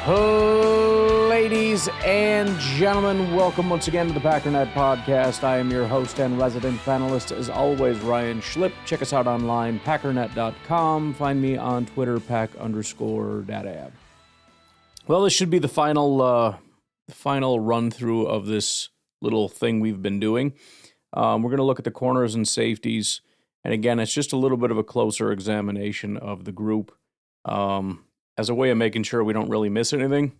Ladies and gentlemen, welcome once again to the Packernet podcast. I am your host and resident panelist, as always, Ryan Schlipp. Check us out online, packernet.com. Find me on Twitter, pack_datab. Well, this should be the final run-through of this little thing we've been doing. We're going to look at the corners and safeties. And again, it's just a little bit of a closer examination of the group as a way of making sure we don't really miss anything.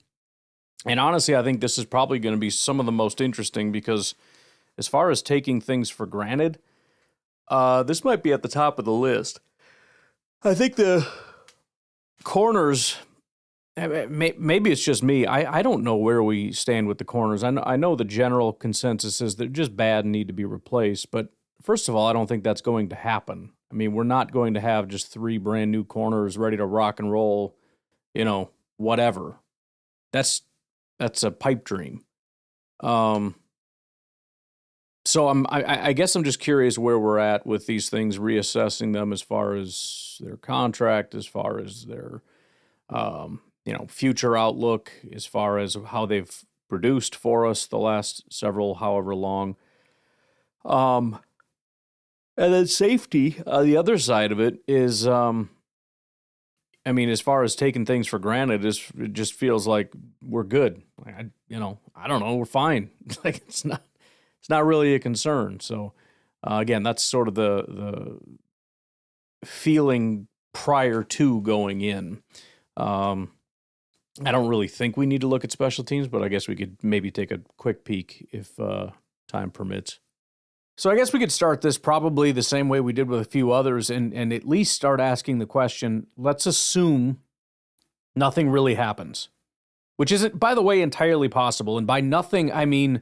And honestly, I think this is probably going to be some of the most interesting because as far as taking things for granted, this might be at the top of the list. I think the corners, maybe it's just me. I don't know where we stand with the corners. I know the general consensus is they're just bad and need to be replaced. But first of all, I don't think that's going to happen. I mean, we're not going to have just 3 brand new corners ready to rock and roll, whatever. That's a pipe dream. So I guess I'm just curious where we're at with these things, reassessing them as far as their contract, as far as their, future outlook, as far as how they've produced for us the last however long. And then safety, the other side of it is, as far as taking things for granted, it just feels like we're good. I don't know, we're fine. Like it's not really a concern. So again, that's sort of the feeling prior to going in. I don't really think we need to look at special teams, but I guess we could maybe take a quick peek if time permits. So I guess we could start this probably the same way we did with a few others and at least start asking the question, let's assume nothing really happens, which isn't, by the way, entirely possible. And by nothing, I mean,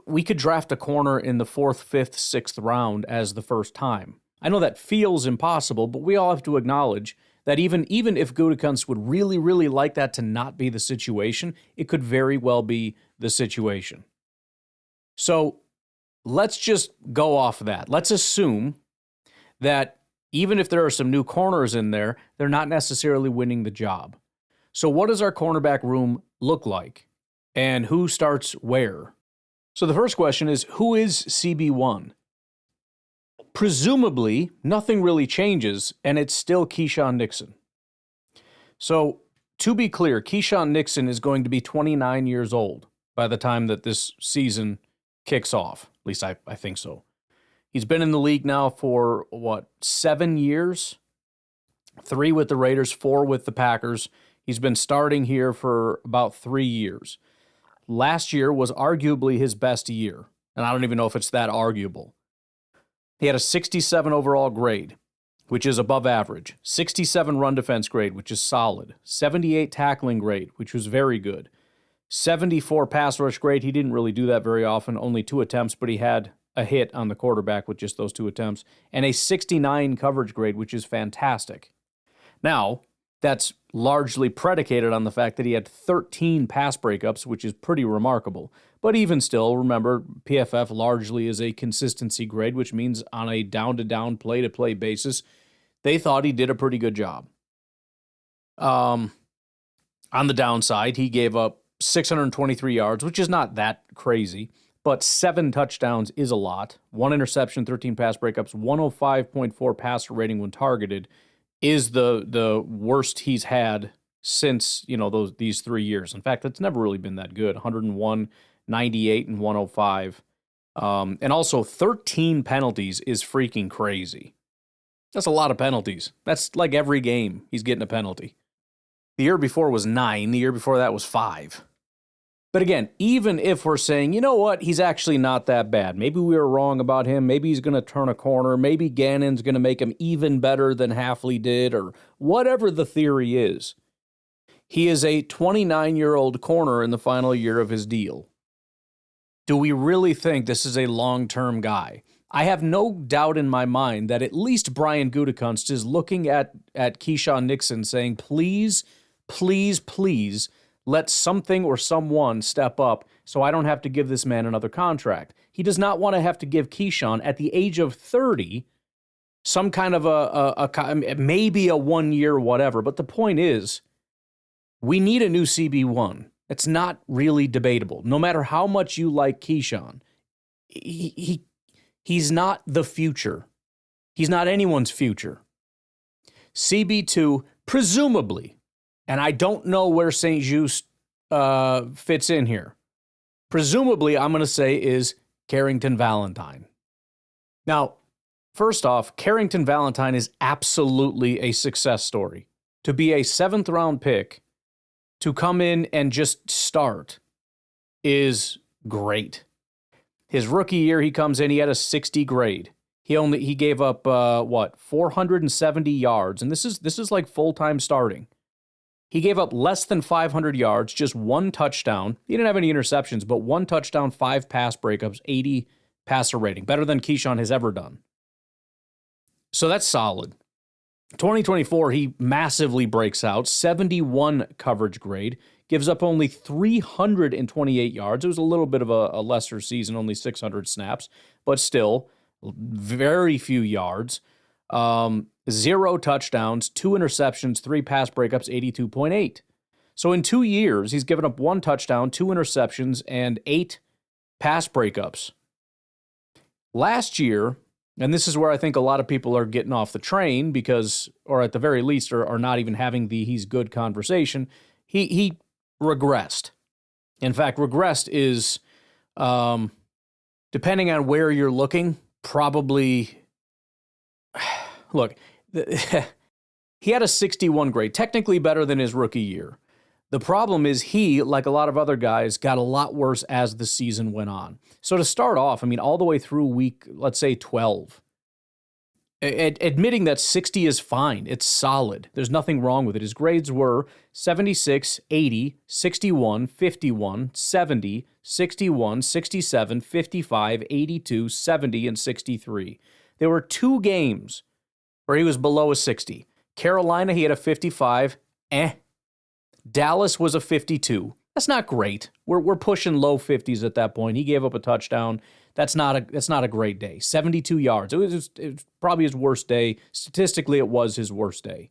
we could draft a corner in the 4th, 5th, 6th round as the first time. I know that feels impossible, but we all have to acknowledge that even if Gutekunst would really, really like that to not be the situation, it could very well be the situation. So let's just go off of that. Let's assume that even if there are some new corners in there, they're not necessarily winning the job. So what does our cornerback room look like? And who starts where? So the first question is, who is CB1? Presumably, nothing really changes, and it's still Keyshawn Nixon. So to be clear, Keyshawn Nixon is going to be 29 years old by the time that this season kicks off. At least I think so. He's been in the league now for, 7 years? 3 with the Raiders, 4 with the Packers. He's been starting here for about 3 years. Last year was arguably his best year, and I don't even know if it's that arguable. He had a 67 overall grade, which is above average. 67 run defense grade, which is solid. 78 tackling grade, which was very good. 74 pass rush grade. He didn't really do that very often, only 2 attempts, but he had a hit on the quarterback with just those 2 attempts. And a 69 coverage grade, which is fantastic. Now, that's largely predicated on the fact that he had 13 pass breakups, which is pretty remarkable. But even still, remember, PFF largely is a consistency grade, which means on a down-to-down, play-to-play basis, they thought he did a pretty good job. On the downside, he gave up 623 yards, which is not that crazy, but 7 touchdowns is a lot. 1 interception, 13 pass breakups, 105.4 passer rating when targeted is the worst he's had since, these 3 years. In fact, it's never really been that good. 101, 98, and 105. And also 13 penalties is freaking crazy. That's a lot of penalties. That's like every game he's getting a penalty. The year before was 9. The year before that was 5. But again, even if we're saying, you know what, he's actually not that bad. Maybe we were wrong about him. Maybe he's going to turn a corner. Maybe Gannon's going to make him even better than Hafley did, or whatever the theory is. He is a 29-year-old corner in the final year of his deal. Do we really think this is a long-term guy? I have no doubt in my mind that at least Brian Gutekunst is looking at Keyshawn Nixon saying, please, please, please, let something or someone step up so I don't have to give this man another contract. He does not want to have to give Keyshawn, at the age of 30, some kind of maybe a 1 year whatever. But the point is, We need a new CB1. It's not really debatable. No matter how much you like Keyshawn, he's not the future. He's not anyone's future. CB2, presumably, and I don't know where St. Juste fits in here. Presumably, I'm going to say is Carrington Valentine. Now, first off, Carrington Valentine is absolutely a success story. To be a 7th-round pick, to come in and just start is great. His rookie year, he comes in, he had a 60 grade. He gave up 470 yards, and this is like full-time starting. He gave up less than 500 yards, just 1 touchdown. He didn't have any interceptions, but 1 touchdown, 5 pass breakups, 80 passer rating, better than Keyshawn has ever done. So that's solid. 2024, he massively breaks out, 71 coverage grade, gives up only 328 yards. It was a little bit of a lesser season, only 600 snaps, but still very few yards. 0 touchdowns, 2 interceptions, 3 pass breakups, 82.8. So in 2 years, he's given up 1 touchdown, 2 interceptions, and 8 pass breakups. Last year, and this is where I think a lot of people are getting off the train because, or at the very least, are not even having the he's good conversation. He regressed. In fact, regressed is, depending on where you're looking, probably, look, he had a 61 grade, technically better than his rookie year. The problem is he, like a lot of other guys, got a lot worse as the season went on. So to start off, I mean, all the way through week, let's say 12, admitting that 60 is fine, it's solid. There's nothing wrong with it. His grades were 76, 80, 61, 51, 70, 61, 67, 55, 82, 70, and 63. There were 2 games where he was below a 60. Carolina, he had a 55, Dallas was a 52. That's not great. We're pushing low 50s at that point. He gave up a touchdown. That's not a great day. 72 yards. It was probably his worst day. Statistically, it was his worst day.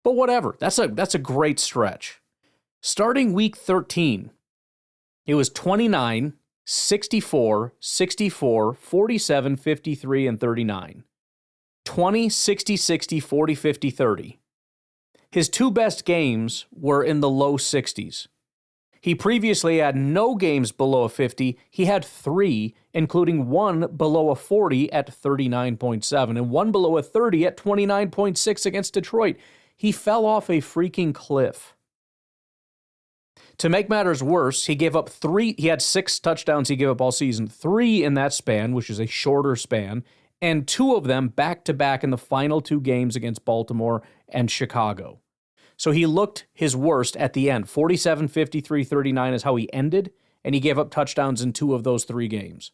But whatever. That's a great stretch. Starting week 13, it was 29, 64, 64, 47, 53, and 39. 20, 60, 60, 40, 50, 30. His 2 best games were in the low 60s. He previously had no games below a 50. He had 3, including 1 below a 40 at 39.7 and 1 below a 30 at 29.6 against Detroit. He fell off a freaking cliff. To make matters worse, he gave up 3. He had 6 touchdowns he gave up all season, 3 in that span, which is a shorter span, and 2 of them back-to-back in the final 2 games against Baltimore and Chicago. So he looked his worst at the end. 47, 53, 39 is how he ended, and he gave up touchdowns in 2 of those 3 games.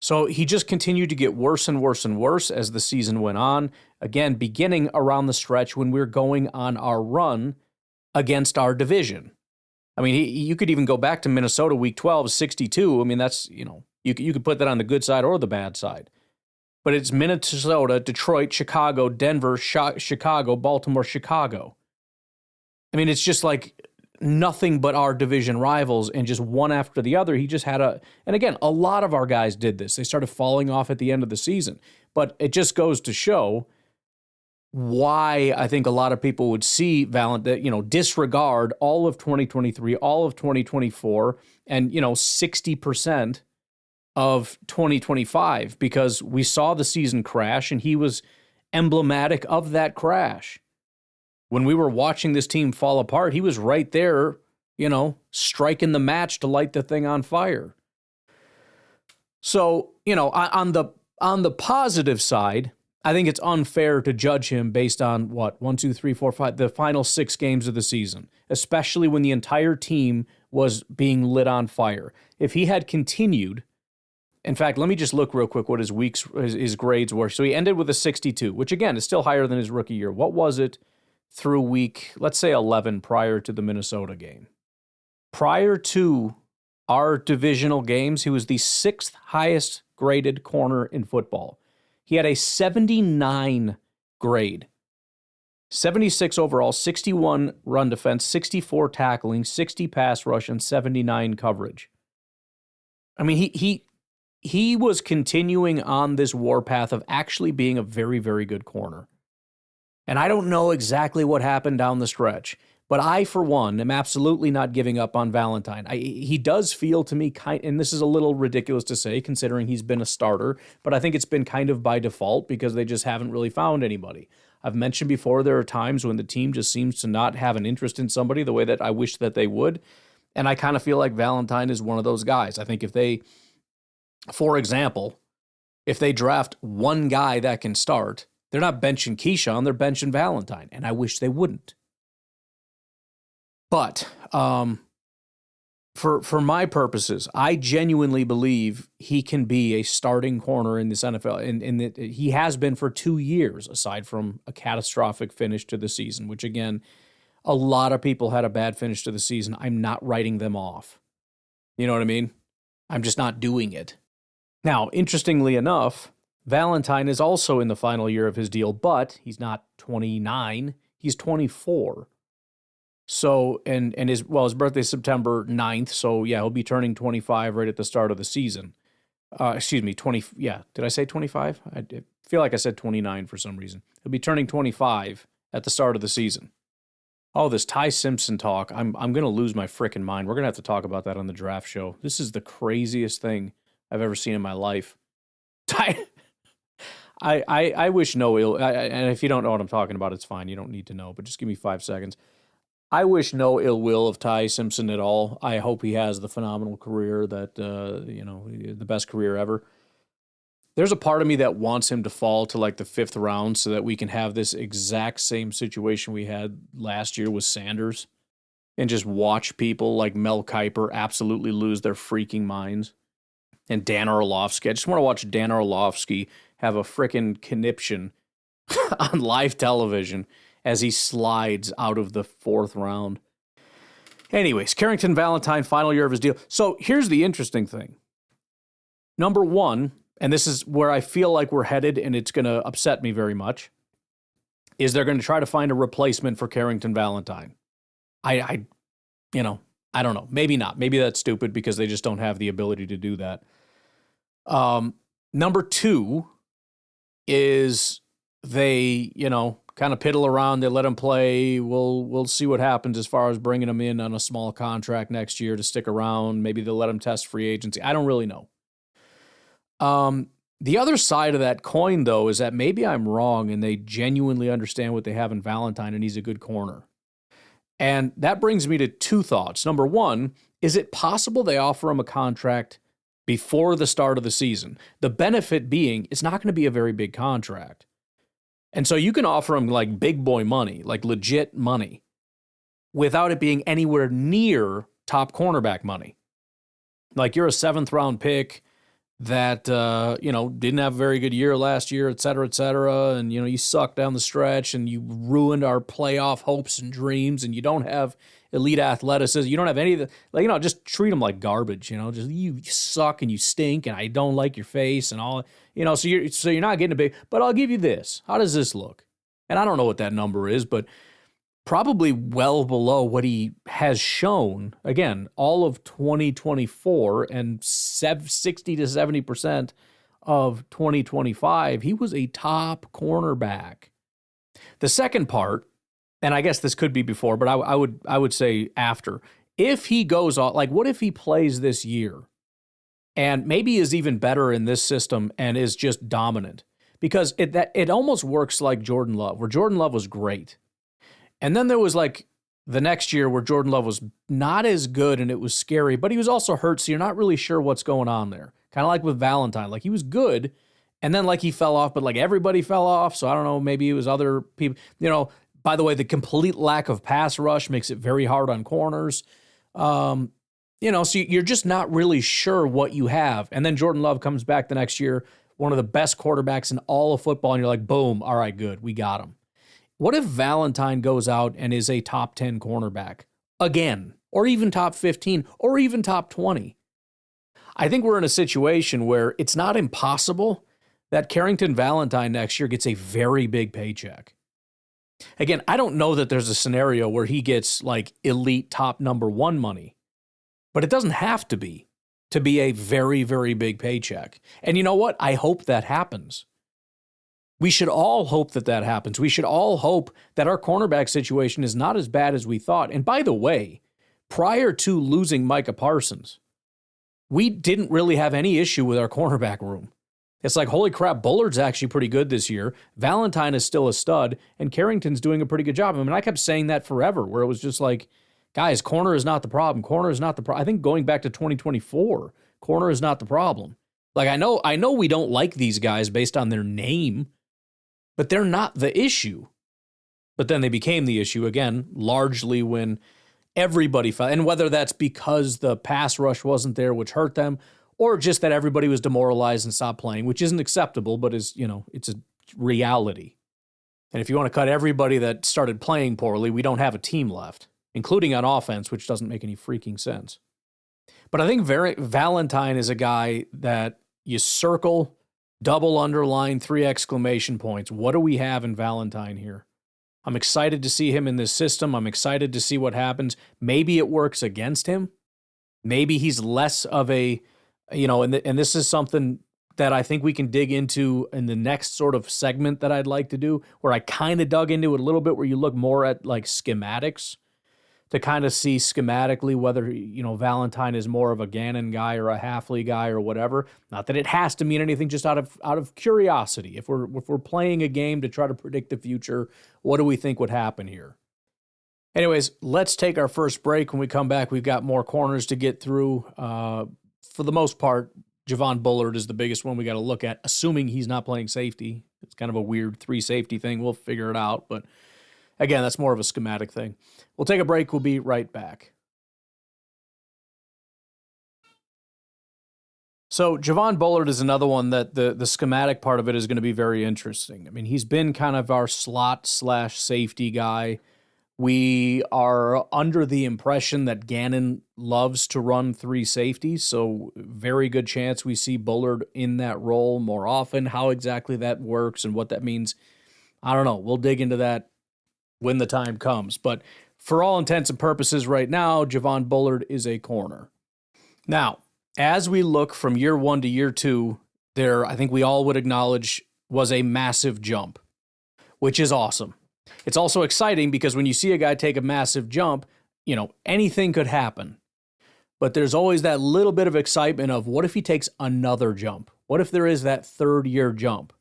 So he just continued to get worse and worse and worse as the season went on, again, beginning around the stretch when we're going on our run against our division. I mean, you could even go back to Minnesota week 12, 62. I mean, that's, you could put that on the good side or the bad side. But it's Minnesota, Detroit, Chicago, Denver, Chicago, Baltimore, Chicago. I mean, it's just like nothing but our division rivals, and just one after the other. He just had and again, a lot of our guys did this. They started falling off at the end of the season. But it just goes to show why I think a lot of people would see disregard all of 2023, all of 2024, and, 60% of 2025, because we saw the season crash and he was emblematic of that crash. When we were watching this team fall apart, he was right there, striking the match to light the thing on fire. So, on the positive side, I think it's unfair to judge him based on the final 6 games of the season, especially when the entire team was being lit on fire. If he had continued, in fact, let me just look real quick what his grades were. So he ended with a 62, which again is still higher than his rookie year. What was it through week, let's say 11, prior to the Minnesota game? Prior to our divisional games, he was the 6th highest graded corner in football. He had a 79 grade. 76 overall, 61 run defense, 64 tackling, 60 pass rush, and 79 coverage. I mean, he was continuing on this warpath of actually being a very, very good corner. And I don't know exactly what happened down the stretch, but I, for one, am absolutely not giving up on Valentine. He does feel to me and this is a little ridiculous to say considering he's been a starter, but I think it's been kind of by default because they just haven't really found anybody. I've mentioned before there are times when the team just seems to not have an interest in somebody the way that I wish that they would, and I kind of feel like Valentine is one of those guys. I think if they, for example, if they draft one guy that can start, they're not benching Keyshawn, they're benching Valentine, and I wish they wouldn't. But for my purposes, I genuinely believe he can be a starting corner in this NFL, and he has been for 2 years, aside from a catastrophic finish to the season, which, again, a lot of people had a bad finish to the season. I'm not writing them off. You know what I mean? I'm just not doing it. Now, interestingly enough, Valentine is also in the final year of his deal, but he's not 29, he's 24. So, and his birthday's September 9th, so yeah, he'll be turning 25 right at the start of the season. 20, yeah, did I say 25? I feel like I said 29 for some reason. He'll be turning 25 at the start of the season. Oh, this Ty Simpson talk, I'm going to lose my frickin' mind. We're going to have to talk about that on the draft show. This is the craziest thing I've ever seen in my life. Ty, I wish no ill, and if you don't know what I'm talking about, it's fine. You don't need to know, but just give me 5 seconds. I wish no ill will of Ty Simpson at all. I hope he has the phenomenal career that, the best career ever. There's a part of me that wants him to fall to like the 5th round so that we can have this exact same situation we had last year with Sanders and just watch people like Mel Kiper absolutely lose their freaking minds. And Dan Orlovsky. I just want to watch Dan Orlovsky have a frickin' conniption on live television as he slides out of the 4th round. Anyways, Carrington Valentine, final year of his deal. So here's the interesting thing. Number one, and this is where I feel like we're headed and it's going to upset me very much, is they're going to try to find a replacement for Carrington Valentine. I don't know. Maybe not. Maybe that's stupid because they just don't have the ability to do that. Number two is they, kind of piddle around. They let him play. We'll see what happens as far as bringing him in on a small contract next year to stick around. Maybe they'll let him test free agency. I don't really know. The other side of that coin, though, is that maybe I'm wrong and they genuinely understand what they have in Valentine and he's a good corner. And that brings me to 2 thoughts. Number one, is it possible they offer him a contract before the start of the season? The benefit being it's not going to be a very big contract. And so you can offer him like big boy money, like legit money, without it being anywhere near top cornerback money. Like you're a 7th round pick that, didn't have a very good year last year, et cetera, and, you sucked down the stretch and you ruined our playoff hopes and dreams and you don't have elite athleticism. You don't have any of the, just treat them like garbage, just you suck and you stink and I don't like your face and all, so you're not getting a big, but I'll give you this. How does this look? And I don't know what that number is, but probably well below what he has shown, again, all of 2024 and 60 to 70% of 2025, he was a top cornerback. The second part, and I guess this could be before, but I would say after. If he goes on, like what if he plays this year and maybe is even better in this system and is just dominant? Because it almost works like Jordan Love, where Jordan Love was great. And then there was like the next year where Jordan Love was not as good and it was scary, but he was also hurt, so you're not really sure what's going on there. Kind of like with Valentine. Like he was good, and then like he fell off, but like everybody fell off, so I don't know, maybe it was other people. By the way, the complete lack of pass rush makes it very hard on corners. So you're just not really sure what you have. And then Jordan Love comes back the next year, one of the best quarterbacks in all of football, and you're like, boom, all right, good, we got him. What if Valentine goes out and is a top 10 cornerback again, or even top 15, or even top 20? I think we're in a situation where it's not impossible that Carrington Valentine next year gets a very big paycheck. Again, I don't know that there's a scenario where he gets like elite top number one money, but it doesn't have to be a very, very big paycheck. And you know what? I hope that happens. We should all hope that that happens. We should all hope that our cornerback situation is not as bad as we thought. And by the way, prior to losing Micah Parsons, we didn't really have any issue with our cornerback room. It's like, holy crap, Bullard's actually pretty good this year. Valentine is still a stud, and Carrington's doing a pretty good job. I mean, I kept saying that forever, where it was just like, guys, corner is not the problem. Corner is not the problem. I think going back to 2024, corner is not the problem. Like, I know we don't like these guys based on their name, but they're not the issue. But then they became the issue again, largely when everybody fell. And whether that's because the pass rush wasn't there, which hurt them, or just that everybody was demoralized and stopped playing, which isn't acceptable, but is, it's a reality. And if you want to cut everybody that started playing poorly, we don't have a team left, including on offense, which doesn't make any freaking sense. But I think Valentine is a guy that you circle, double underline, 3 exclamation points. What do we have in Valentine here? I'm excited to see him in this system. I'm excited to see what happens. Maybe it works against him. Maybe he's less of a, and this is something that I think we can dig into in the next sort of segment that I'd like to do, where I kind of dug into it a little bit, where you look more at like schematics to kind of see schematically whether, Valentine is more of a Gannon guy or a Halfley guy or whatever. Not that it has to mean anything, just out of curiosity. If we're playing a game to try to predict the future, what do we think would happen here? Anyways, let's take our first break. When we come back, we've got more corners to get through. For the most part, Javon Bullard is the biggest one we got to look at, assuming he's not playing safety. It's kind of a weird 3 safety thing. We'll figure it out, but again, that's more of a schematic thing. We'll take a break. We'll be right back. So Javon Bullard is another one that the schematic part of it is going to be very interesting. I mean, he's been kind of our slot/safety guy. We are under the impression that Gannon loves to run 3 safeties, so very good chance we see Bullard in that role more often. How exactly that works and what that means, I don't know. We'll dig into that when the time comes. But for all intents and purposes right now, Javon Bullard is a corner. Now, as we look from year 1 to year 2, there, I think we all would acknowledge, was a massive jump, which is awesome. It's also exciting because when you see a guy take a massive jump, anything could happen. But there's always that little bit of excitement of, what if he takes another jump? What if there is that 3rd-year jump?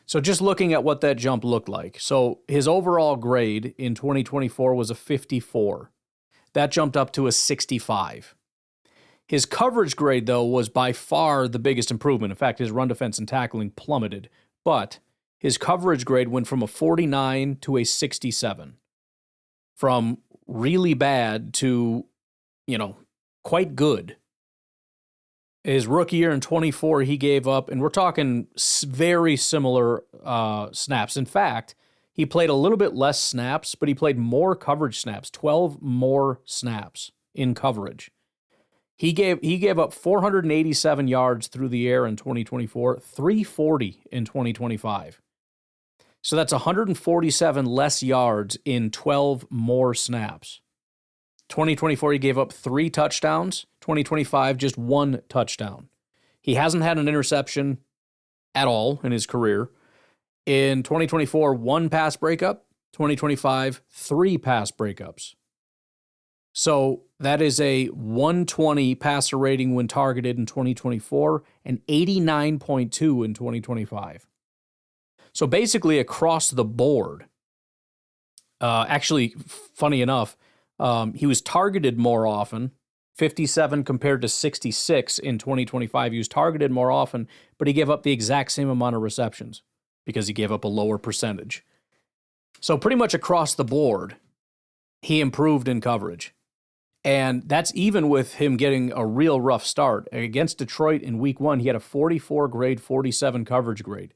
So just looking at what that jump looked like. So his overall grade in 2024 was a 54. That jumped up to a 65. His coverage grade, though, was by far the biggest improvement. In fact, his run defense and tackling plummeted. But his coverage grade went from a 49 to a 67. From really bad to, quite good. His rookie year in 24, he gave up, and we're talking very similar snaps. In fact, he played a little bit less snaps, but he played more coverage snaps, 12 more snaps in coverage. He gave up 487 yards through the air in 2024, 340 in 2025. So that's 147 less yards in 12 more snaps. 2024, he gave up 3 touchdowns. 2025, just 1 touchdown. He hasn't had an interception at all in his career. In 2024, 1 pass breakup. 2025, 3 pass breakups. So that is a 120 passer rating when targeted in 2024 and 89.2 in 2025. So basically across the board, actually, funny enough, he was targeted more often, 57 compared to 66 in 2025. He was targeted more often, but he gave up the exact same amount of receptions because he gave up a lower percentage. So pretty much across the board, he improved in coverage. And that's even with him getting a real rough start. Against Detroit in week 1, he had a 44 grade, 47 coverage grade.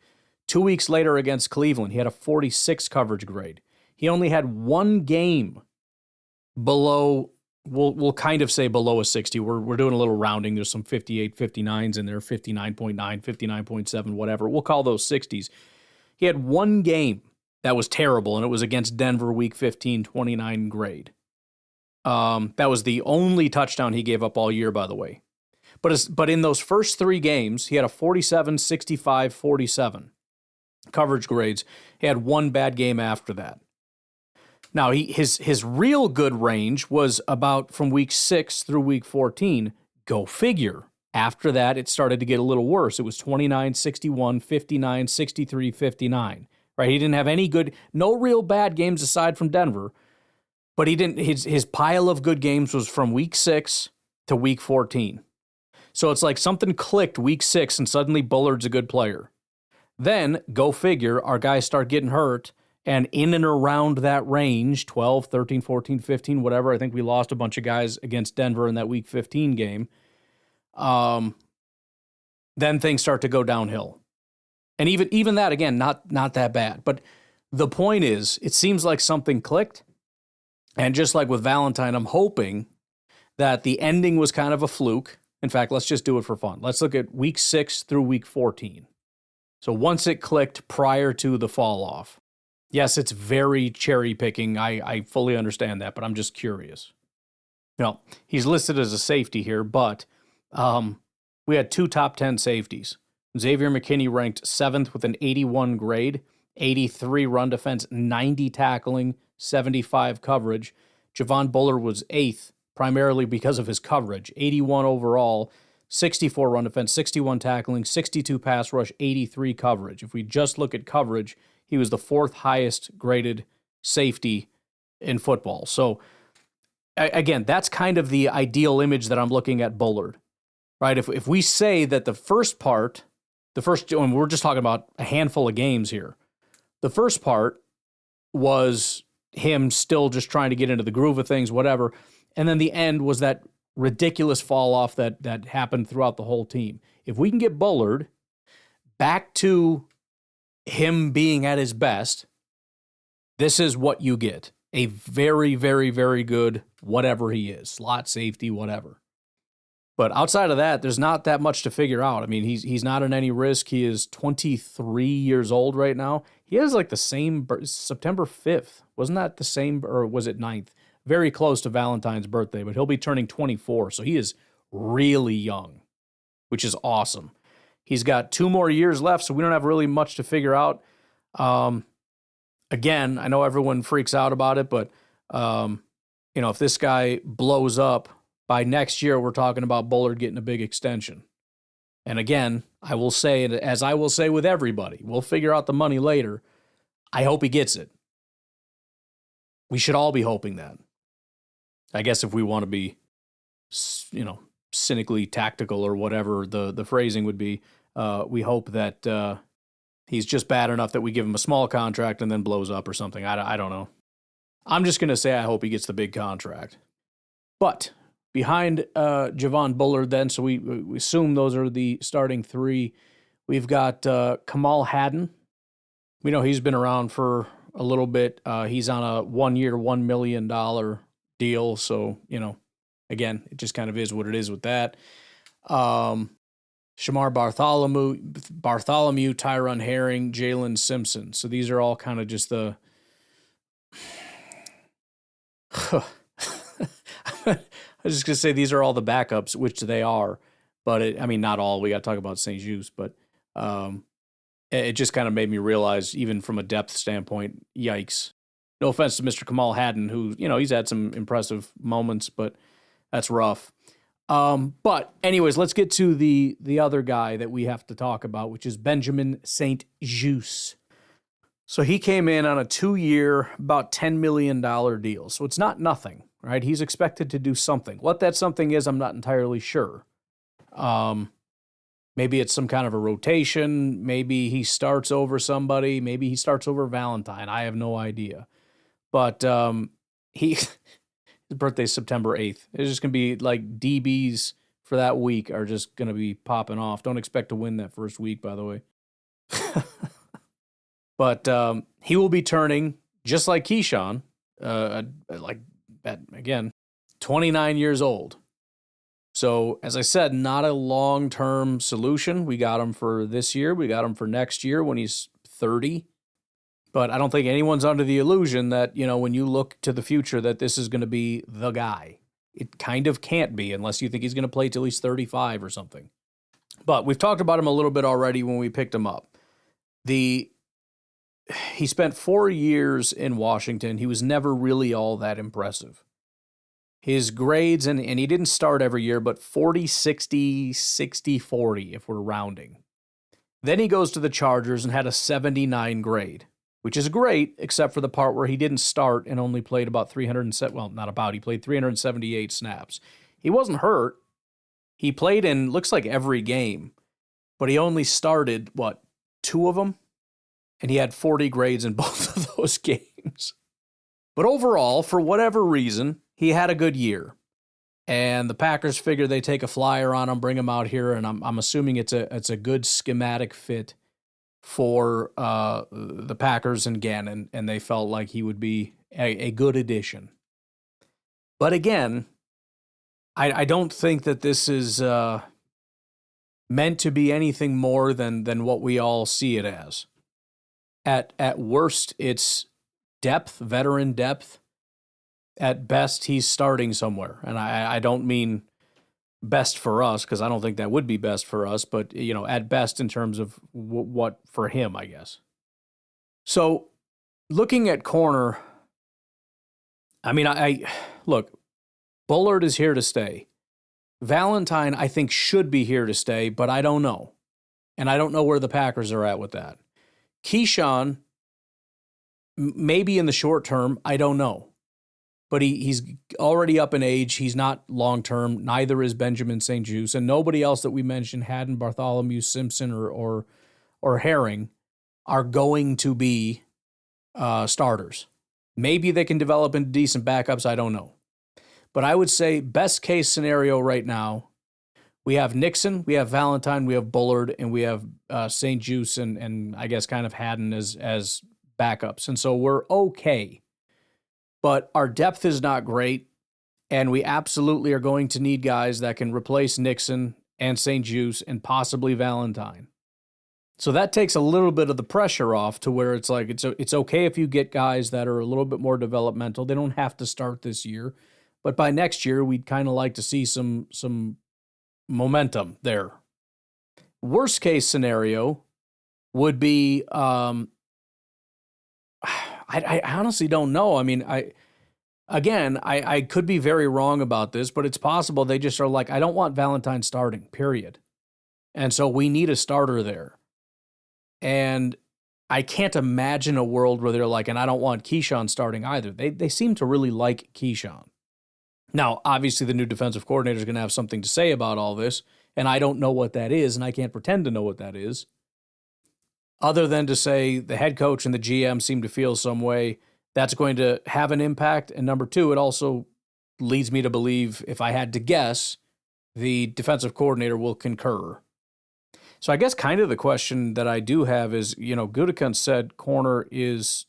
2 weeks later against Cleveland, he had a 46 coverage grade. He only had 1 game below, we'll kind of say below a 60. We're doing a little rounding. There's some 58, 59s in there, 59.9, 59.7, whatever. We'll call those 60s. He had 1 game That was terrible, and it was against Denver week 15, 29 grade. That was the only touchdown he gave up all year, by the way. But in those first 3 games, he had a 47, 65, 47 coverage grades. He had one bad game after that. Now, his real good range was about from week 6 through week 14. Go figure. After that, it started to get a little worse. It was 29, 61, 59, 63, 59. Right? He didn't have no real bad games aside from Denver, but he didn't. His pile of good games was from week 6 to week 14. So it's like something clicked week 6 and suddenly Bullard's a good player. Then, go figure, our guys start getting hurt, and in and around that range, 12, 13, 14, 15, whatever, I think we lost a bunch of guys against Denver in that week 15 game. Then things start to go downhill. And even that, again, not that bad. But the point is, it seems like something clicked. And just like with Valentine, I'm hoping that the ending was kind of a fluke. In fact, let's just do it for fun. Let's look at week 6 through week 14. So once it clicked prior to the fall off. Yes, it's very cherry picking. I fully understand that, but I'm just curious. Now, he's listed as a safety here, but we had 2 top 10 safeties. Xavier McKinney ranked 7th with an 81 grade, 83 run defense, 90 tackling, 75 coverage. Javon Bullard was 8th, primarily because of his coverage, 81 overall, 64 run defense, 61 tackling, 62 pass rush, 83 coverage. If we just look at coverage, he was the 4th highest graded safety in football. So, again, that's kind of the ideal image that I'm looking at Bullard, right? If we say that the first part, and we're just talking about a handful of games here, the first part was him still just trying to get into the groove of things, whatever, and then the end was that ridiculous fall off that happened throughout the whole team. If we can get Bullard back to him being at his best, this is what you get. A very, very, very good whatever he is, slot safety, whatever. But outside of that, there's not that much to figure out. I mean, he's not in any risk. He is 23 years old right now. He has like the same September 5th. Wasn't that the same, or was it 9th? Very close to Valentine's birthday, but he'll be turning 24. So he is really young, which is awesome. He's got 2 more years left, so we don't have really much to figure out. Again, I know everyone freaks out about it, but if this guy blows up, by next year, we're talking about Bullard getting a big extension. And again, I will say, as I will say with everybody, we'll figure out the money later. I hope he gets it. We should all be hoping that. I guess if we want to be, cynically tactical or whatever the phrasing would be, we hope that he's just bad enough that we give him a small contract and then blows up or something. I don't know. I'm just going to say I hope he gets the big contract. But behind Javon Bullard then, so we assume those are the starting 3. We've got Kamal Hadden. We know he's been around for a little bit. He's on a 1-year, $1 million deal. So, again, it just kind of is what it is with that. Shamar Bartholomew, Tyron Herring, Jalen Simpson. So these are all kind of just the... I was just going to say these are all the backups, which they are. But, not all. We got to talk about St. Juste. But it just kind of made me realize, even from a depth standpoint, yikes. No offense to Mr. Kamal Hadden, who, he's had some impressive moments, but that's rough. But anyways, let's get to the other guy that we have to talk about, which is Benjamin St. Juste. So he came in on a 2-year, about $10 million deal. So it's not nothing, right? He's expected to do something. What that something is, I'm not entirely sure. Maybe it's some kind of a rotation. Maybe he starts over somebody. Maybe he starts over Valentine. I have no idea. But his birthday's September 8th. It's just going to be like DBs for that week are just going to be popping off. Don't expect to win that first week, by the way. But he will be turning, just like Keyshawn, 29 years old. So, as I said, not a long-term solution. We got him for this year. We got him for next year when he's 30. But I don't think anyone's under the illusion that, when you look to the future, that this is going to be the guy. It kind of can't be unless you think he's going to play till he's 35 or something. But we've talked about him a little bit already when we picked him up. He spent 4 years in Washington. He was never really all that impressive. His grades, and he didn't start every year, but 40, 60, 60, 40 if we're rounding. Then he goes to the Chargers and had a 79 grade, which is great, except for the part where he didn't start and only played about 307. Well, not about, he played 378 snaps. He wasn't hurt. He played in, looks like every game, but he only started, 2 of them? And he had 40 grades in both of those games. But overall, for whatever reason, he had a good year. And the Packers figure they take a flyer on him, bring him out here, and I'm assuming it's a good schematic fit for the Packers and Gannon, and they felt like he would be a good addition. But again, I don't think that this is meant to be anything more than what we all see it as. At worst, it's depth, veteran depth. At best, he's starting somewhere. And I don't mean best for us, because I don't think that would be best for us, but, at best in terms of what for him, I guess. So, looking at corner, look, Bullard is here to stay. Valentine, I think, should be here to stay, but I don't know. And I don't know where the Packers are at with that. Keyshawn, maybe in the short term, I don't know. But he's already up in age. He's not long-term. Neither is Benjamin St-Juste. And nobody else that we mentioned, Haddon, Bartholomew, Simpson, or Herring, are going to be starters. Maybe they can develop into decent backups. I don't know. But I would say best case scenario right now, we have Nixon, we have Valentine, we have Bullard, and we have St-Juste and I guess kind of Haddon as backups. And so we're okay. But our depth is not great, and we absolutely are going to need guys that can replace Nixon and St-Juste and possibly Valentine. So that takes a little bit of the pressure off to where it's like it's okay if you get guys that are a little bit more developmental. They don't have to start this year, but by next year, we'd kind of like to see some momentum there. Worst case scenario would be I honestly don't know. I mean, I could be very wrong about this, but it's possible they just are like, I don't want Valentine starting, period. And so we need a starter there. And I can't imagine a world where they're like, and I don't want Keyshawn starting either. They seem to really like Keyshawn. Now, obviously, the new defensive coordinator is going to have something to say about all this, and I don't know what that is, and I can't pretend to know what that is. Other than to say the head coach and the GM seem to feel some way, that's going to have an impact. And number two, it also leads me to believe, if I had to guess, the defensive coordinator will concur. So I guess kind of the question that I do have is, Gutekunst said corner is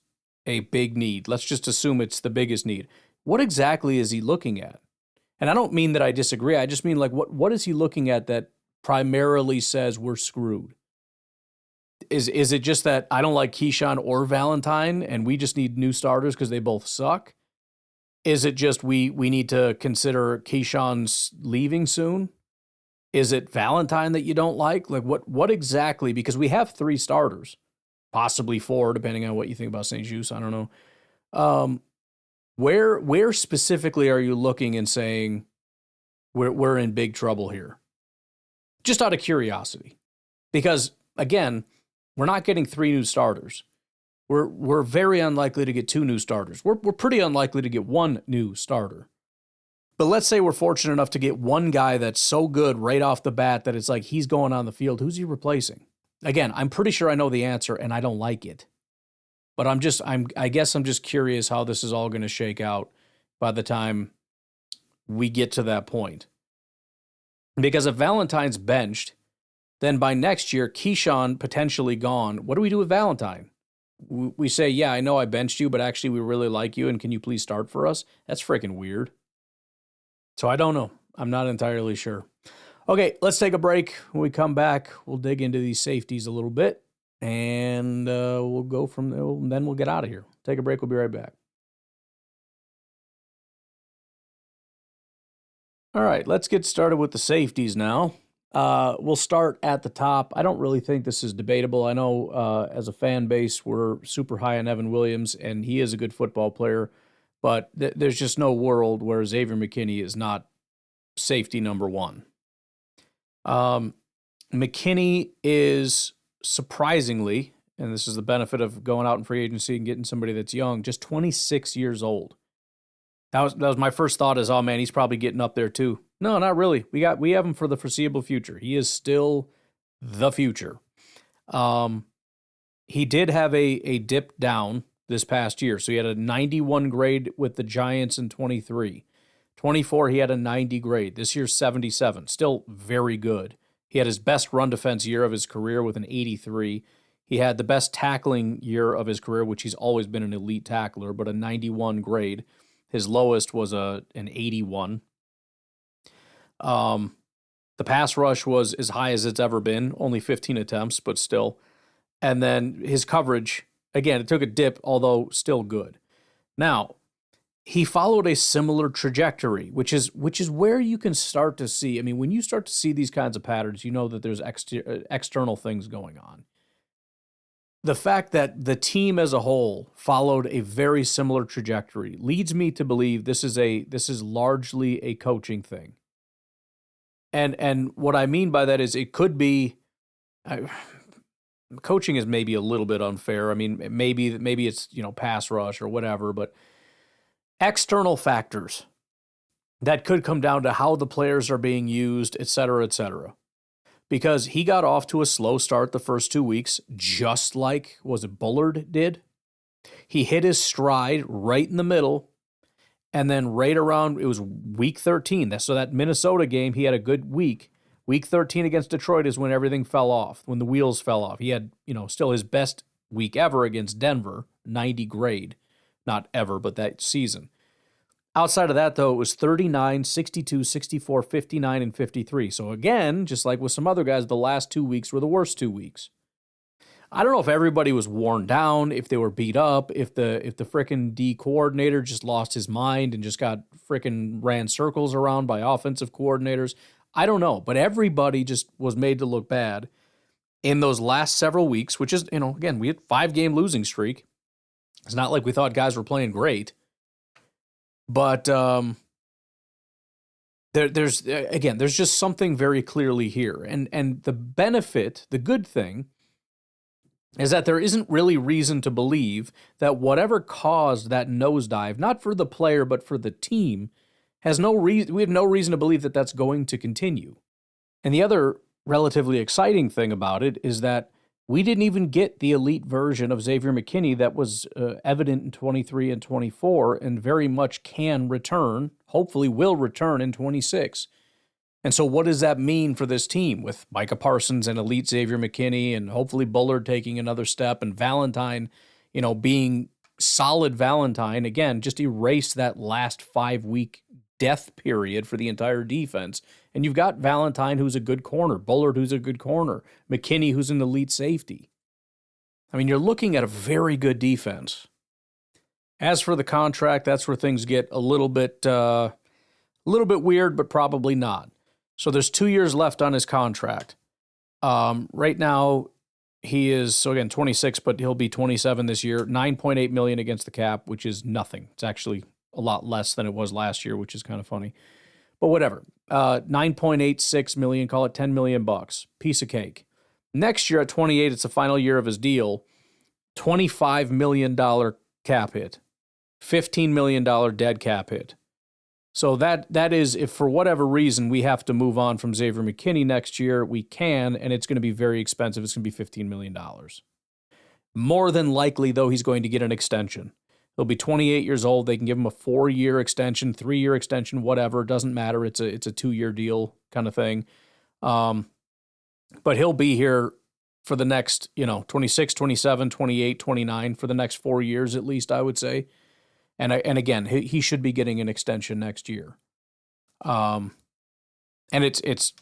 a big need. Let's just assume it's the biggest need. What exactly is he looking at? And I don't mean that I disagree. I just mean like what is he looking at that primarily says we're screwed? Is it just that I don't like Keyshawn or Valentine and we just need new starters because they both suck? Is it just we need to consider Keyshawn's leaving soon? Is it Valentine that you don't like? Like what exactly? Because we have 3 starters, possibly 4, depending on what you think about St-Juste. I don't know. Where specifically are you looking and saying we're in big trouble here? Just out of curiosity, because again, we're not getting 3 new starters. We're very unlikely to get 2 new starters. We're pretty unlikely to get 1 new starter. But let's say we're fortunate enough to get one guy that's so good right off the bat that it's like he's going on the field. Who's he replacing? Again, I'm pretty sure I know the answer and I don't like it. But I guess I'm just curious how this is all going to shake out by the time we get to that point. Because if Valentine's benched, then by next year, Keyshawn potentially gone. What do we do with Valentine? We say, yeah, I know I benched you, but actually we really like you, and can you please start for us? That's freaking weird. So I don't know. I'm not entirely sure. Okay, let's take a break. When we come back, we'll dig into these safeties a little bit. and we'll go from there. Then we'll get out of here. Take a break. We'll be right back. All right, let's get started with the safeties now. We'll start at the top. I don't really think this is debatable. I know as a fan base, we're super high on Evan Williams, and he is a good football player, but there's just no world where Xavier McKinney is not safety number one. McKinney is surprisingly, and this is the benefit of going out in free agency and getting somebody that's young, just 26 years old. That was my first thought is, oh man, he's probably getting up there too. No, not really. We have him for the foreseeable future. He is still the future. He did have a dip down this past year. So he had a 91 grade with the Giants in 23. 24, he had a 90 grade. This year's 77. Still very good. He had his best run defense year of his career with an 83. He had the best tackling year of his career, which he's always been an elite tackler, but a 91 grade. His lowest was an 81. The pass rush was as high as it's ever been, only 15 attempts, but still. And then his coverage, again, it took a dip, although still good. Now, he followed a similar trajectory, which is where you can start to see. I mean, when you start to see these kinds of patterns, you know that there's external things going on. The fact that the team as a whole followed a very similar trajectory leads me to believe this is largely a coaching thing. And what I mean by that is it could be coaching is maybe a little bit unfair. I mean, maybe it's, pass rush or whatever, but external factors that could come down to how the players are being used, et cetera, et cetera. Because he got off to a slow start the first 2 weeks, just like, was it Bullard did? He hit his stride right in the middle, and then right around, it was week 13. So that Minnesota game, he had a good week. Week 13 against Detroit is when everything fell off, when the wheels fell off. He had, still his best week ever against Denver, 90 grade. Not ever, but that season. Outside of that, though, it was 39, 62, 64, 59, and 53. So again, just like with some other guys, the last 2 weeks were the worst 2 weeks. I don't know if everybody was worn down, if they were beat up, if the frickin' D coordinator just lost his mind and just got frickin' ran circles around by offensive coordinators. I don't know, but everybody just was made to look bad in those last several weeks, which is, again, we had 5-game losing streak. It's not like we thought guys were playing great. But there's just something very clearly here. And the benefit, the good thing, is that there isn't really reason to believe that whatever caused that nosedive, not for the player, but for the team, we have no reason to believe that that's going to continue. And the other relatively exciting thing about it is that we didn't even get the elite version of Xavier McKinney that was evident in 23 and 24 and very much can return, hopefully will return in 26. And so what does that mean for this team with Micah Parsons and elite Xavier McKinney and hopefully Bullard taking another step and Valentine, being solid Valentine, again, just erase that last 5-week death period for the entire defense. And you've got Valentine, who's a good corner, Bullard, who's a good corner, McKinney, who's an elite safety. I mean, you're looking at a very good defense. As for the contract, that's where things get a little bit weird, but probably not. So there's 2 years left on his contract. Right now, he is, so again, 26, but he'll be 27 this year. $9.8 million against the cap, which is nothing. It's actually a lot less than it was last year, which is kind of funny. But whatever. $9.86 million, call it $10 million bucks. Piece of cake. Next year at 28, it's the final year of his deal. $25 million cap hit. $15 million dead cap hit. So that is, if for whatever reason we have to move on from Xavier McKinney next year, we can, and it's going to be very expensive. It's going to be $15 million. More than likely, though, he's going to get an extension. He'll be 28 years old. They can give him a 4-year extension, 3-year extension, whatever. It doesn't matter. It's a 2-year deal kind of thing. But he'll be here for the next, 26, 27, 28, 29, for the next 4 years at least, I would say. And again, he should be getting an extension next year. And it's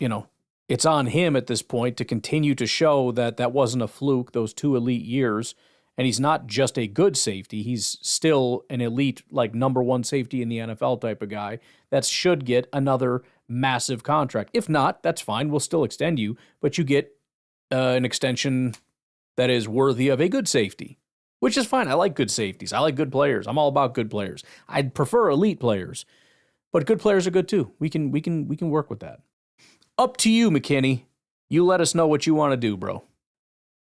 it's on him at this point to continue to show that that wasn't a fluke, those 2 elite years. And he's not just a good safety. He's still an elite, like number 1 safety in the NFL type of guy that should get another massive contract. If not, that's fine. We'll still extend you, but you get an extension that is worthy of a good safety, which is fine. I like good safeties. I like good players. I'm all about good players. I'd prefer elite players, but good players are good too. We can work with that. Up to you, McKinney. You let us know what you want to do, bro.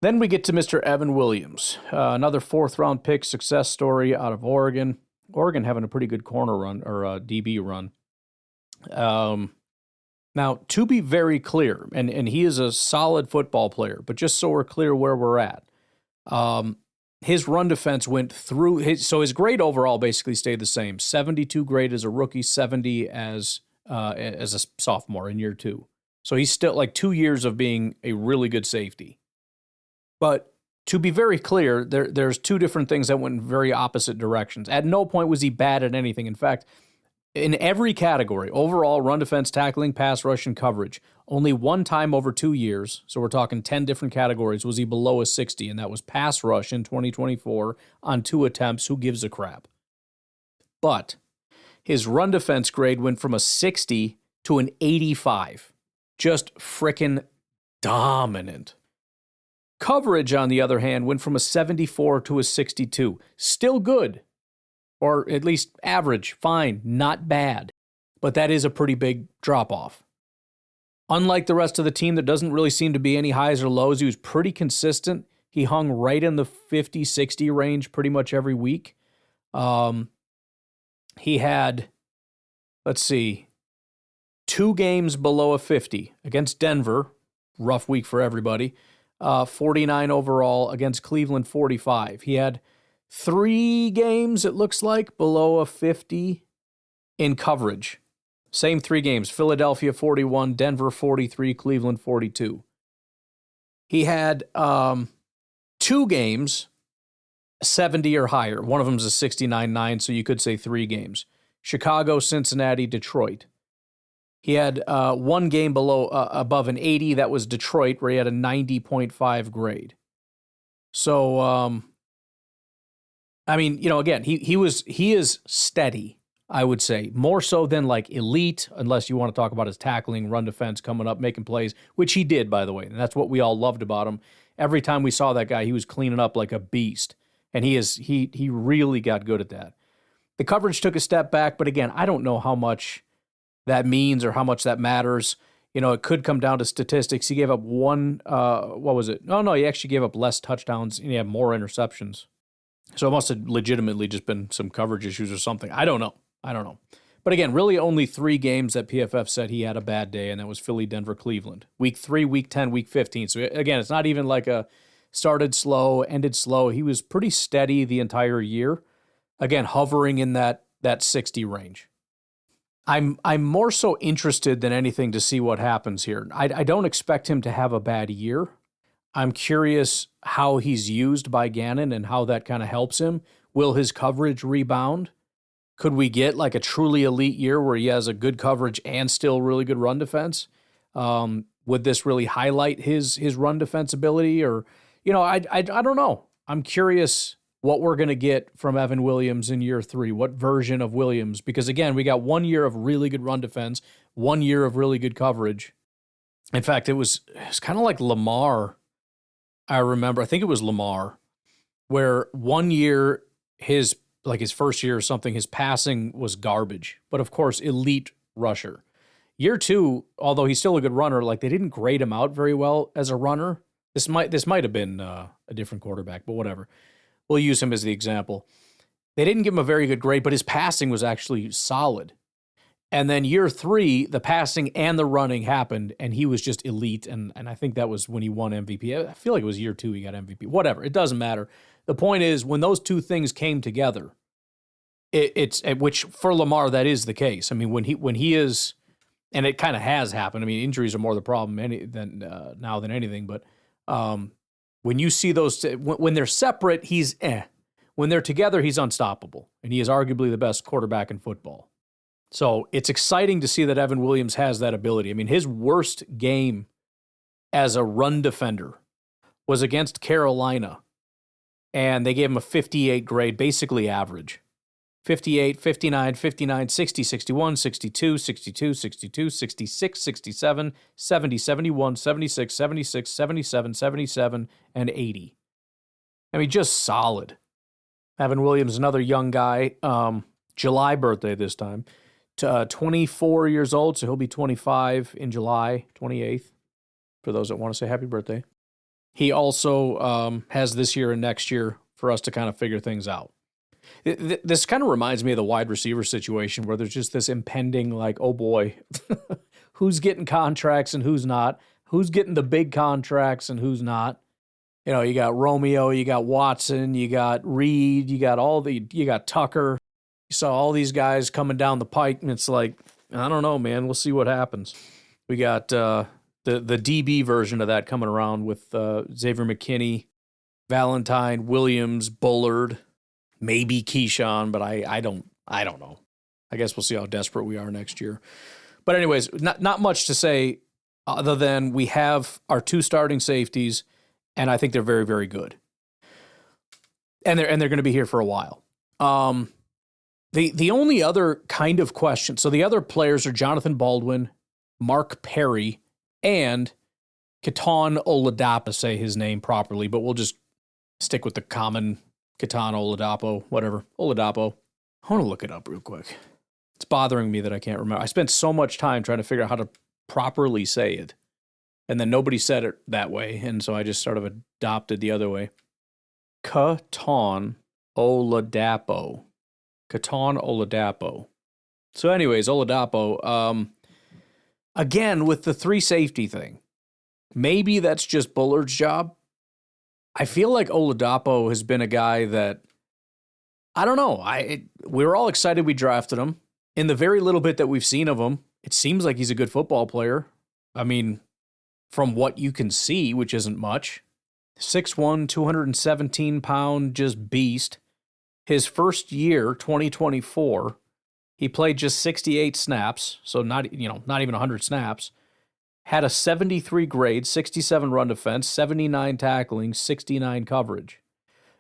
Then we get to Mr. Evan Williams, another 4th-round pick success story out of Oregon. Oregon having a pretty good corner run, or DB run. Now, to be very clear, and he is a solid football player, but just so we're clear where we're at, his run defense went through, his grade overall basically stayed the same. 72 grade as a rookie, 70 as a sophomore in year 2. So he's still like 2 years of being a really good safety. But to be very clear, there's 2 different things that went in very opposite directions. At no point was he bad at anything. In fact, in every category, overall, run defense, tackling, pass rush, and coverage, only 1 time over 2 years, so we're talking 10 different categories, was he below a 60, and that was pass rush in 2024 on 2 attempts. Who gives a crap? But his run defense grade went from a 60 to an 85. Just frickin' dominant. Coverage, on the other hand, went from a 74 to a 62. Still good, or at least average, fine, not bad. But that is a pretty big drop-off. Unlike the rest of the team, there doesn't really seem to be any highs or lows. He was pretty consistent. He hung right in the 50, 60 range pretty much every week. He had, 2 games below a 50 against Denver. Rough week for everybody. 49 overall, against Cleveland, 45. He had 3 games, it looks like, below a 50 in coverage. Same 3 games. Philadelphia, 41, Denver, 43, Cleveland, 42. He had 2 games, 70 or higher. One of them is a 69-9, so you could say 3 games. Chicago, Cincinnati, Detroit. He had 1 game above an 80. That was Detroit, where he had a 90.5 grade. So, again, he is steady, I would say, more so than like elite, unless you want to talk about his tackling, run defense, coming up, making plays, which he did, by the way, and that's what we all loved about him. Every time we saw that guy, he was cleaning up like a beast, and he really got good at that. The coverage took a step back, but again, I don't know how much that means or how much that matters. It could come down to statistics. He gave up 1, what was it? No, he actually gave up less touchdowns and he had more interceptions. So it must have legitimately just been some coverage issues or something. I don't know. But again, really only 3 games that PFF said he had a bad day, and that was Philly, Denver, Cleveland. Week 3, Week 10, Week 15. So again, it's not even like a started slow, ended slow. He was pretty steady the entire year. Again, hovering in that 60 range. I'm more so interested than anything to see what happens here. I don't expect him to have a bad year. I'm curious how he's used by Gannon and how that kind of helps him. Will his coverage rebound? Could we get like a truly elite year where he has a good coverage and still really good run defense? Would this really highlight his run defense ability? Or, I don't know. I'm curious what we're going to get from Evan Williams in year 3, what version of Williams, because again, we got 1 year of really good run defense, 1 year of really good coverage. In fact, it's kind of like Lamar. I think it was Lamar, where 1 year, his first year or something, his passing was garbage, but of course, elite rusher. Year 2, although he's still a good runner, they didn't grade him out very well as a runner. This might have been a different quarterback, but whatever. We'll use him as the example. They didn't give him a very good grade, but his passing was actually solid. And then year 3, the passing and the running happened, and he was just elite. And I think that was when he won MVP. I feel like it was year 2 he got MVP. Whatever, it doesn't matter. The point is, when those 2 things came together, which for Lamar, that is the case. I mean, when he is, and it kind of has happened. I mean, injuries are more the problem now than anything, but when you see those, when they're separate, he's When they're together, he's unstoppable, and he is arguably the best quarterback in football. So it's exciting to see that Evan Williams has that ability. I mean, his worst game as a run defender was against Carolina, and they gave him a 58 grade, basically average. 58, 59, 59, 60, 61, 62, 62, 62, 66, 67, 70, 71, 76, 76, 77, 77, and 80. I mean, just solid. Evan Williams, another young guy, July birthday this time, 24 years old, so he'll be 25 in July, 28th, for those that want to say happy birthday. He also has this year and next year for us to kind of figure things out. This kind of reminds me of the wide receiver situation where there's just this impending, like, oh boy, who's getting contracts and who's not? Who's getting the big contracts and who's not? You know, you got Romeo, you got Watson, you got Reed, you got Tucker. You saw all these guys coming down the pike, and it's like, I don't know, man. We'll see what happens. We got the DB version of that coming around with Xavier McKinney, Valentine, Williams, Bullard, maybe Keyshawn, but I don't know. I guess we'll see how desperate we are next year. But anyways, not much to say other than we have our 2 starting safeties, and I think they're very, very good. And they're going to be here for a while. The only other kind of question, so the other players are Jonathan Baldwin, Mark Perry, and Keton Oladapo, say his name properly, but we'll just stick with the common Keton Oladapo, whatever. Oladapo. I want to look it up real quick. It's bothering me that I can't remember. I spent so much time trying to figure out how to properly say it, and then nobody said it that way, and so I just sort of adopted the other way. Keton Oladapo. Keton Oladapo. So anyways, Oladapo, again, with the 3 safety thing, maybe that's just Bullard's job. I feel like Oladapo has been a guy that, I don't know, we were all excited we drafted him. In the very little bit that we've seen of him, it seems like he's a good football player. I mean, from what you can see, which isn't much. 6'1", 217-pound, just beast. His first year, 2024, he played just 68 snaps, so not even 100 snaps. Had a 73 grade, 67 run defense, 79 tackling, 69 coverage.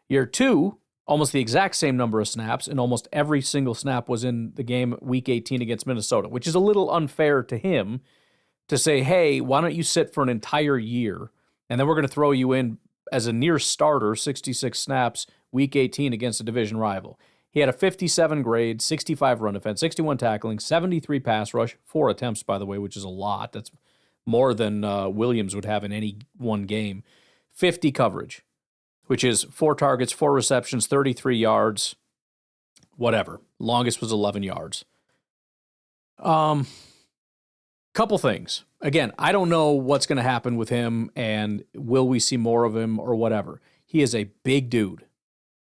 Year 2, almost the exact same number of snaps, and almost every single snap was in the game week 18 against Minnesota, which is a little unfair to him to say, hey, why don't you sit for an entire year, and then we're going to throw you in as a near starter, 66 snaps, week 18 against a division rival. He had a 57 grade, 65 run defense, 61 tackling, 73 pass rush, 4 attempts, by the way, which is a lot. That's more than Williams would have in any one game. 50 coverage, which is 4 targets, 4 receptions, 33 yards, whatever. Longest was 11 yards. Couple things. Again, I don't know what's going to happen with him and will we see more of him or whatever. He is a big dude.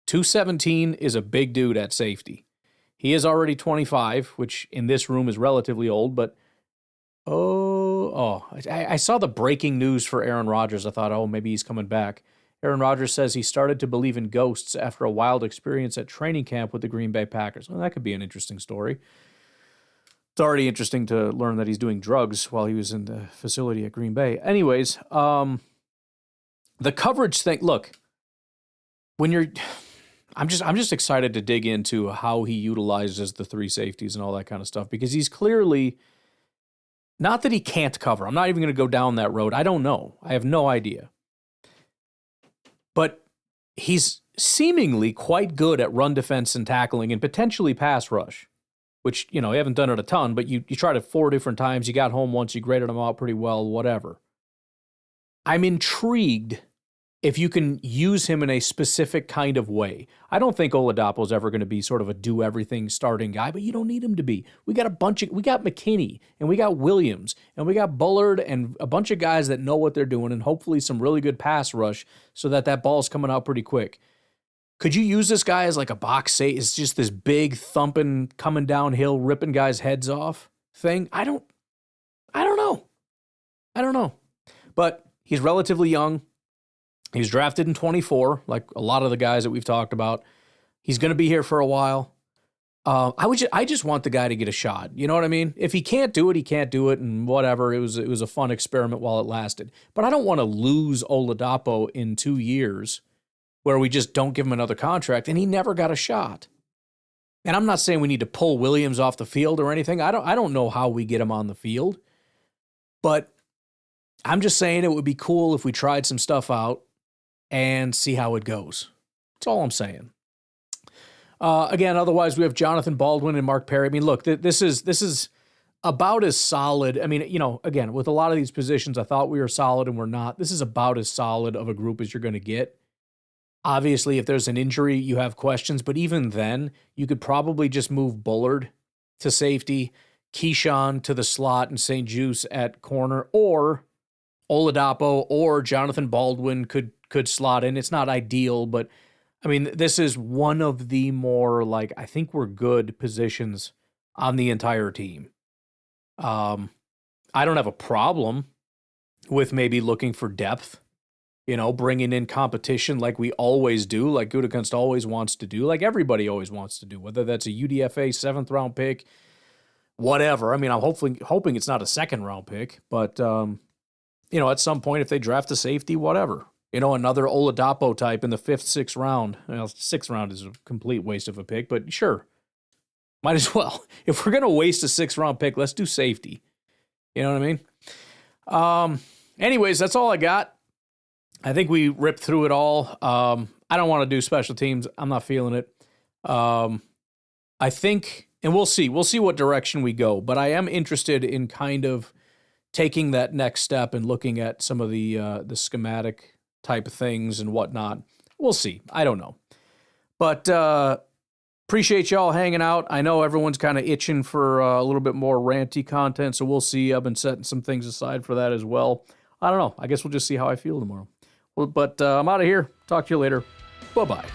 217 is a big dude at safety. He is already 25, which in this room is relatively old, but I saw the breaking news for Aaron Rodgers. I thought, maybe he's coming back. Aaron Rodgers says he started to believe in ghosts after a wild experience at training camp with the Green Bay Packers. Well, that could be an interesting story. It's already interesting to learn that he's doing drugs while he was in the facility at Green Bay. Anyways, the coverage thing, look, I'm just excited to dig into how he utilizes the 3 safeties and all that kind of stuff, because he's clearly, not that he can't cover. I'm not even going to go down that road. I don't know. I have no idea. But he's seemingly quite good at run defense and tackling and potentially pass rush, which, you haven't done it a ton, but you tried it 4 different times. You got home once. You graded them out pretty well, whatever. I'm intrigued if you can use him in a specific kind of way. I don't think Oladapo is ever going to be sort of a do-everything starting guy, but you don't need him to be. We got McKinney, and we got Williams, and we got Bullard, and a bunch of guys that know what they're doing, and hopefully some really good pass rush so that ball's coming out pretty quick. Could you use this guy as like a box safety? It's just this big thumping, coming downhill, ripping guys' heads off thing? I don't know. But he's relatively young. He was drafted in 24, like a lot of the guys that we've talked about. He's going to be here for a while. I just want the guy to get a shot. You know what I mean? If he can't do it, he can't do it, and whatever. It was a fun experiment while it lasted. But I don't want to lose Oladapo in 2 years where we just don't give him another contract, and he never got a shot. And I'm not saying we need to pull Williams off the field or anything. I don't know how we get him on the field, but I'm just saying it would be cool if we tried some stuff out and see how it goes. That's all I'm saying. Again, otherwise we have Jonathan Baldwin and Mark Perry. I mean, look, this is about as solid. I mean, again, with a lot of these positions, I thought we were solid and we're not. This is about as solid of a group as you're going to get. Obviously, if there's an injury, you have questions, but even then, you could probably just move Bullard to safety, Keyshawn to the slot, and St. Juice at corner, or Oladapo or Jonathan Baldwin could slot in. It's not ideal, but I mean, this is one of the more, I think we're good positions on the entire team. I don't have a problem with maybe looking for depth, bringing in competition like we always do, like Gutekunst always wants to do, like everybody always wants to do, whether that's a UDFA 7th round pick, whatever. I mean, I'm hoping it's not a 2nd round pick, but, at some point, if they draft a safety, whatever. Another Oladapo type in the 5th, 6th round. Well, 6th round is a complete waste of a pick, but sure. Might as well. If we're going to waste a 6th round pick, let's do safety. You know what I mean? Anyways, that's all I got. I think we ripped through it all. I don't want to do special teams. I'm not feeling it. I think, and we'll see. We'll see what direction we go, but I am interested in kind of taking that next step and looking at some of the schematic type of things and whatnot. We'll see. I don't know. But appreciate y'all hanging out. I know everyone's kind of itching for a little bit more ranty content, so we'll see. I've been setting some things aside for that as well. I don't know. I guess we'll just see how I feel tomorrow. But I'm out of here. Talk to you later. Bye-bye.